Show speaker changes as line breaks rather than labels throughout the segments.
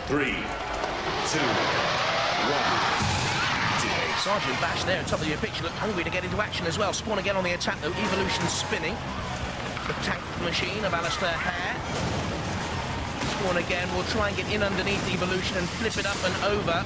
3, 2, 1.
Sergeant Bash there at top of your picture looked hungry to get into action as well. Spawn again on the attack though. Evolution spinning. The tank machine of Alistair Hare. Spawn again will try and get in underneath Evolution and flip it up and over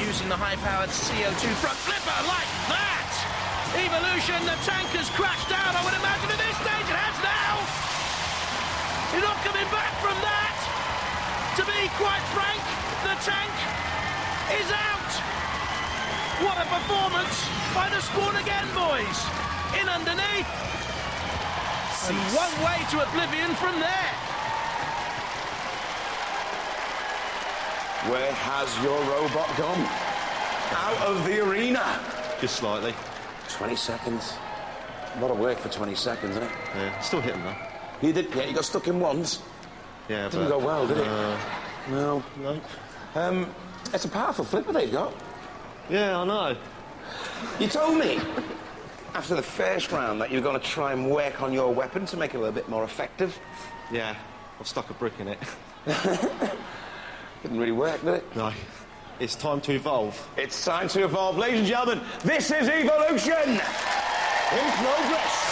using the high-powered CO2 front flipper like that. Evolution, the tank has crashed out. I would imagine at this stage it has now. You're not coming back from that. To be quite frank, the tank is out. What a performance by the Spawn again, boys. In underneath. And one way to oblivion from there.
Where has your robot gone? Out of the arena.
Just slightly.
20 seconds. A lot of work for 20 seconds, isn't it?
Yeah, still hit him though.
You did, yeah, you got stuck in once.
Yeah,
Didn't go well, did it? No.
Nope.
It's a powerful flipper they've got.
Yeah, I know.
You told me after the first round that you were going to try and work on your weapon to make it a little bit more effective.
Yeah, I've stuck a brick in it.
Didn't really work, did it?
No. It's time to evolve.
It's time to evolve. Ladies and gentlemen, this is Evolution in progress.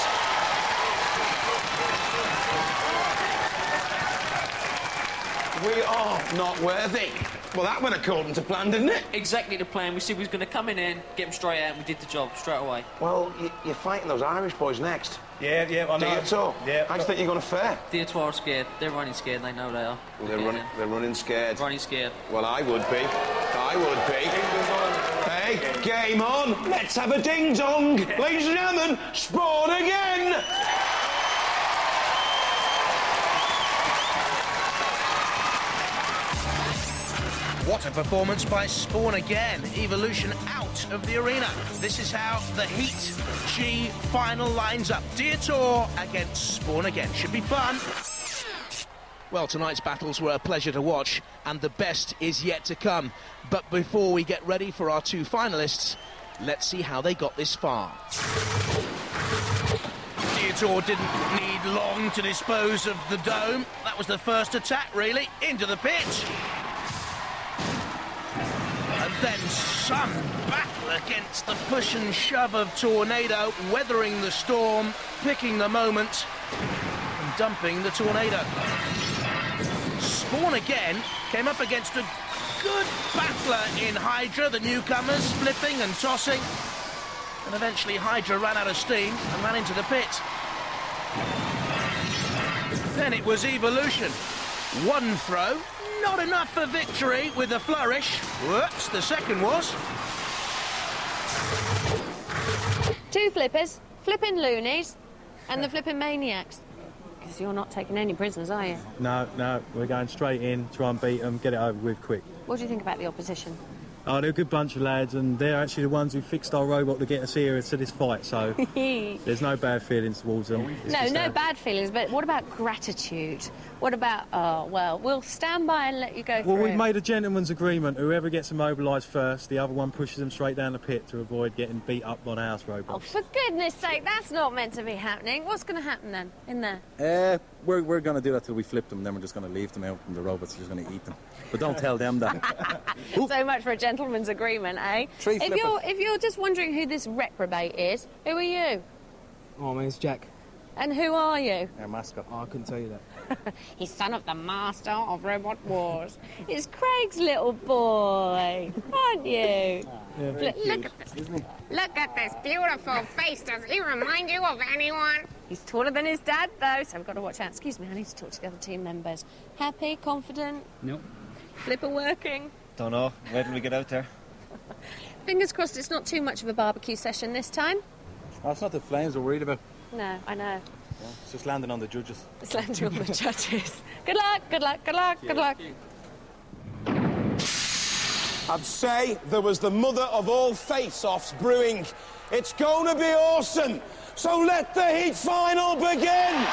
We are not worthy. Well, that went according to plan, didn't it?
Exactly the plan. We said we was going to come in, get them straight out, and we did the job straight away.
Well, you're fighting those Irish boys next.
Yeah, I know.
Diotoir.
Yeah.
How do you think you're going to fare?
Diotoir are scared. They're running scared. They know they are.
Well, they're running scared.
Running scared.
Well, I would be. I would be. Hey, game on. Let's have a ding-dong. Ladies and gentlemen, Spawn again.
What a performance by Spawn again. Evolution out of the arena. This is how the Heat G final lines up. Diotoir against Spawn again. Should be fun. Well, tonight's battles were a pleasure to watch, and the best is yet to come. But before we get ready for our two finalists, let's see how they got this far. Diotoir didn't need long to dispose of the dome. That was the first attack, really, into the pitch. And then some battle against the push and shove of Tornado, weathering the storm, picking the moment, and dumping the Tornado. Spawn again came up against a good battler in Hydra, the newcomers, flipping and tossing. And eventually Hydra ran out of steam and ran into the pit. Then it was Evolution. One throw. Not enough for victory with a flourish. Whoops, the second was.
Two flippers, flipping loonies, and the flipping maniacs. Because you're not taking any prisoners, are you?
No, we're going straight in, try and beat them, get it over with quick.
What do you think about the opposition?
Oh, they're a good bunch of lads, and they're actually the ones who fixed our robot to get us here to this fight, so there's no bad feelings towards them.
No bad feelings, but what about gratitude? What about, oh, well, we'll stand by and let you go through.
Well, we've made a gentleman's agreement. Whoever gets immobilised first, the other one pushes them straight down the pit to avoid getting beat up by our robot.
Oh, for goodness sake, that's not meant to be happening. What's going to happen then, in there?
We're going to do that till we flip them, then we're just going to leave them out and the robots are just going to eat them. But don't tell them that.
So much for a gentleman's agreement, eh? If you're just wondering who this reprobate is, who are you?
Oh, my name's Jack.
And who are you?
Our mascot.
Oh, I couldn't tell you that.
He's son of the master of Robot Wars. It's Craig's little boy, aren't you? Look at this. Look at this beautiful face. Does he remind you of anyone? He's taller than his dad, though, so we've got to watch out. Excuse me, I need to talk to the other team members. Happy, confident?
Nope.
Flipper working?
Don't know. Where did we get out there?
Fingers crossed it's not too much of a barbecue session this time.
Oh, it's not the flames we're worried about.
No, I know.
Yeah, it's just landing on the judges.
It's landing on the judges. Good luck, good luck, good luck, good luck.
I'd say there was the mother of all face-offs brewing. It's going to be awesome. So let the heat final begin.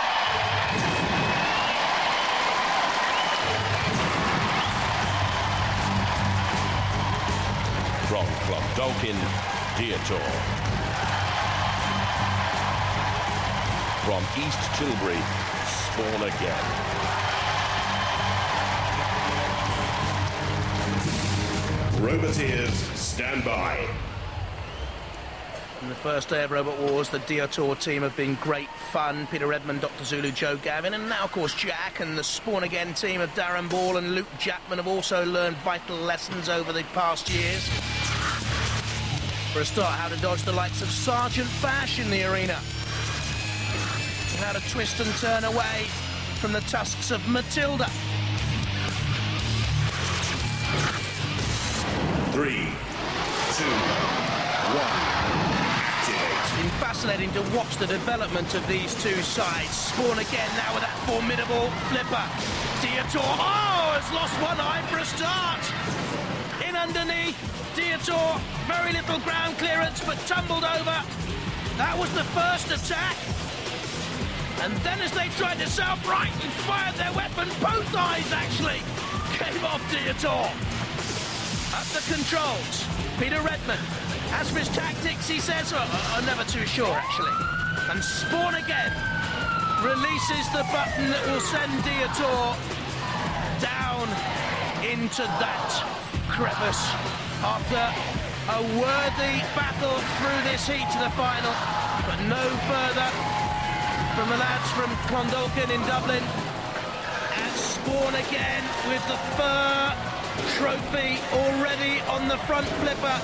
From Clondalkin, Diotoir. From East Tilbury, Spawn again. Roboteers, stand by.
In the first day of Robot Wars, the Diotoir team have been great fun. Peter Redmond, Dr. Zulu, Joe Gavin, and now, of course, Jack and the Spawn Again team of Darren Ball and Luke Jackman have also learned vital lessons over the past years. For a start, how to dodge the likes of Sergeant Bash in the arena. How to twist and turn away from the tusks of Matilda.
3, 2, 1.
It's been fascinating to watch the development of these two sides. Spawn Again now with that formidable flipper. Diotoir, has lost one eye for a start. In underneath, Diotoir, very little ground clearance, but tumbled over. That was the first attack. And then as they tried to self-right and fired their weapon, both eyes actually came off Diotoir. At the controls, Peter Redmond. As for his tactics, he says, I'm never too sure, actually. And Spawn Again releases the button that will send Diotoir down into that crevice after a worthy battle through this heat to the final, but no further from the lads from Clondalkin in Dublin. And Spawn Again with the fur trophy already on the front flipper,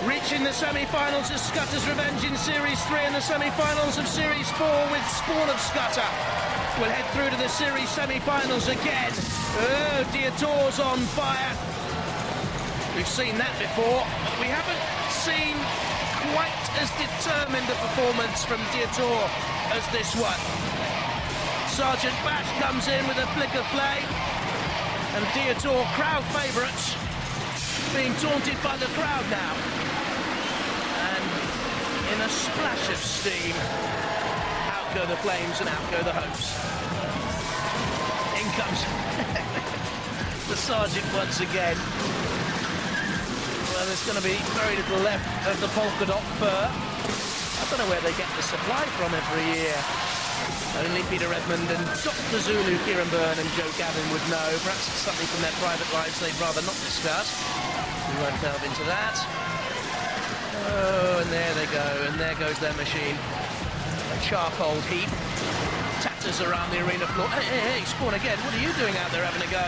reaching the semi-finals of Scutter's Revenge in Series 3 and the semi-finals of Series 4 with Spawn of Scutter. We'll head through to the Series semi-finals again. Oh, Diotoir's on fire. We've seen that before, but we haven't seen quite as determined a performance from Diotoir as this one. Sergeant Bash comes in with a flick of flame, and Diotoir, crowd favourites, being taunted by the crowd now. And in a splash of steam, out go the flames and out go the hopes. In comes the Sergeant once again. Well, there's going to be very little left of the polka dot fur. I don't know where they get the supply from every year. Only Peter Redmond and Dr. Zulu, Kieran Byrne and Joe Gavin would know. Perhaps it's something from their private lives they'd rather not discuss. We won't delve into that. Oh, and there they go, and there goes their machine. A charcoal heap. Tatters around the arena floor. Hey, Spawn Again, what are you doing out there having a go?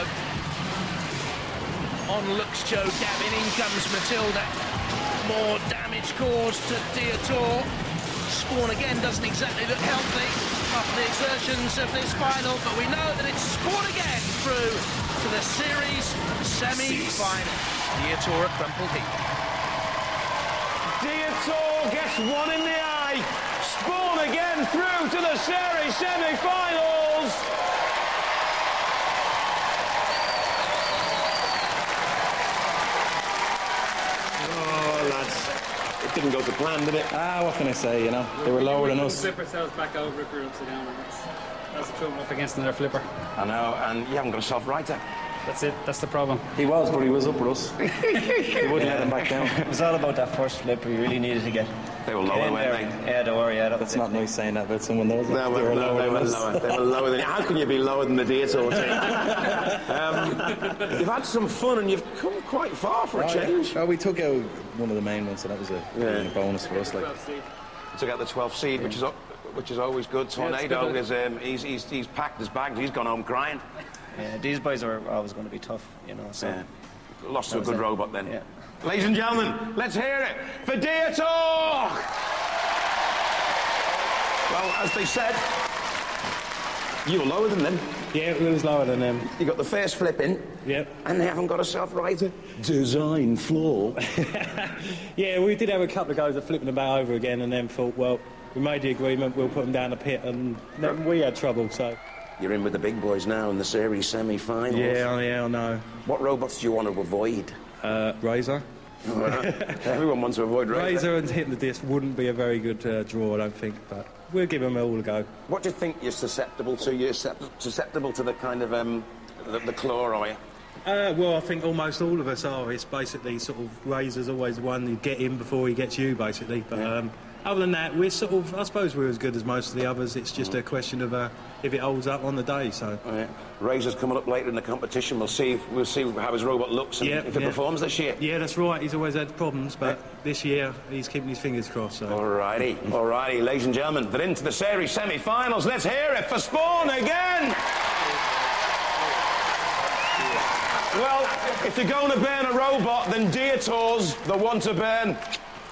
On looks Joe Gavin, in comes Matilda. More damage caused to Diotoir. Spawn Again doesn't exactly look healthy after the exertions of this final, but we know that it's Spawn Again through to the series semi-final. Diotoir a crumpled heap.
Diotoir gets one in the eye. Spawn Again through to the series semi-finals.
Oh, lads. It didn't go to plan, did it?
What can I say, you know? They were lower than us.
Flip ourselves back over if we were upside down. That's the trouble up against another flipper.
I know, and you haven't got a soft righter.
That's it, that's the problem.
He was, but he was up with us. He wouldn't let him back down.
It was all about that first flip. We really needed to get.
They were lower, weren't they?
Yeah, don't worry. Yeah,
that's not nice saying that about someone, though.
They were lower than. How can you be lower than the Diotoir team? You've had some fun and you've come quite far for a change.
We took out one of the main ones, so that was a bonus for us. Like,
took out the 12th seed, which is always good. Tornado is he's packed his bags. He's gone home crying.
Yeah, these boys are always going to be tough, you know. So
lost to a good robot then.
Yeah.
Ladies and gentlemen, let's hear it for Diotoir!
Well, as they said, you were lower than them.
Yeah, it was lower than them.
You got the first flip in.
Yep.
And they haven't got a self-righter. Design flaw.
Yeah, we did have a couple of goes at flipping them back over again, and then thought, well, we made the agreement, we'll put them down the pit, and then we had trouble, so...
You're in with the big boys now in the series semi-finals.
Yeah, I know.
What robots do you want to avoid?
Razor.
Everyone wants to avoid Razor.
Razor and hitting the disc wouldn't be a very good draw, I don't think, but we'll give them all a go.
What do you think you're susceptible to? You're susceptible to the kind of the claw, are you?
Well, I think almost all of us are. It's basically sort of Razor's always the one you get in before he gets you, basically. But other than that, we're sort of, I suppose we're as good as most of the others. It's just a question of if it holds up on the day. So
Razor's coming up later in the competition. We'll see how his robot looks and if it performs this year.
Yeah, that's right. He's always had problems, but this year he's keeping his fingers crossed. So.
Alrighty, ladies and gentlemen, they're into the series semi-finals. Let's hear it for Spawn again. Well, if you're going to burn a robot, then Diotoir's the one to burn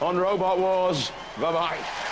on Robot Wars. Bye-bye.